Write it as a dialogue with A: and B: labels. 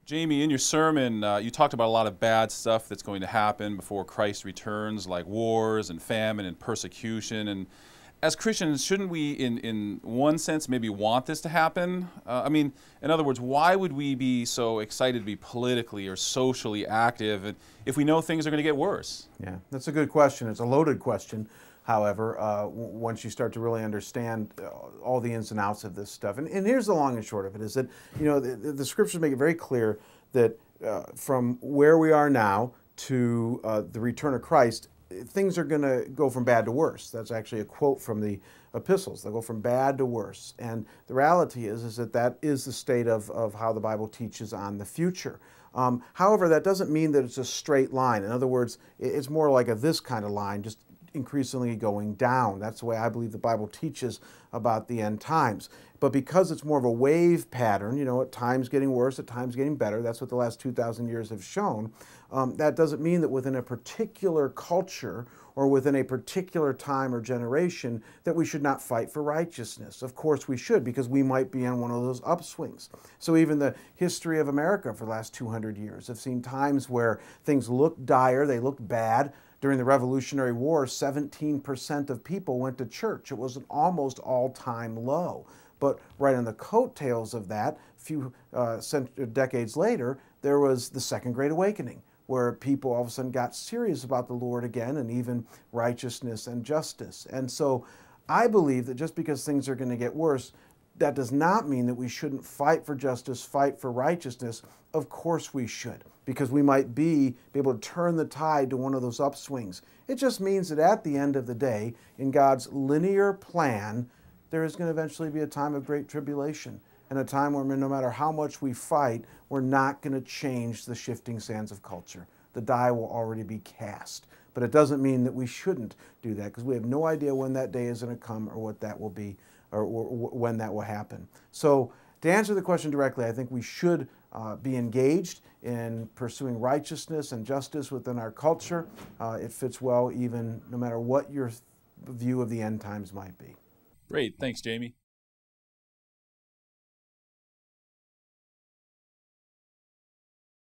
A: Jamie, in your sermon, you talked about a lot of bad stuff that's going to happen before Christ returns, like wars and famine and persecution. And as Christians, shouldn't we, in one sense, maybe want this to happen? In other words, why would we be so excited to be politically or socially active if we know things are going to get worse?
B: Yeah, that's a good question. It's a loaded question, however, once you start to really understand all the ins and outs of this stuff. And here's the long and short of it, is that, the scriptures make it very clear that from where we are now to the return of Christ, things are going to go from bad to worse. That's actually a quote from the epistles. They'll go from bad to worse. And the reality is that that is the state of how the Bible teaches on the future. However, that doesn't mean that it's a straight line. In other words, it's more like this kind of line, just increasingly going down. That's the way I believe the Bible teaches about the end times. But because it's more of a wave pattern, at times getting worse, at times getting better, that's what the last 2,000 years have shown, that doesn't mean that within a particular culture or within a particular time or generation that we should not fight for righteousness. Of course we should, because we might be on one of those upswings. So even the history of America for the last 200 years have seen times where things looked dire, they looked bad. During the Revolutionary War, 17% of people went to church. It was an almost all-time low. But right on the coattails of that, a few decades later, there was the Second Great Awakening, where people all of a sudden got serious about the Lord again, and even righteousness and justice. And so I believe that just because things are going to get worse, that does not mean that we shouldn't fight for justice, fight for righteousness. Of course we should, because we might be able to turn the tide to one of those upswings. It just means that at the end of the day, in God's linear plan, there is going to eventually be a time of great tribulation, and a time where no matter how much we fight, we're not going to change the shifting sands of culture. The die will already be cast. But it doesn't mean that we shouldn't do that, because we have no idea when that day is going to come or what that will be, or when that will happen. So to answer the question directly, I think we should be engaged in pursuing righteousness and justice within our culture. It fits well even no matter what your view of the end times might be.
A: Great. Thanks, Jamie.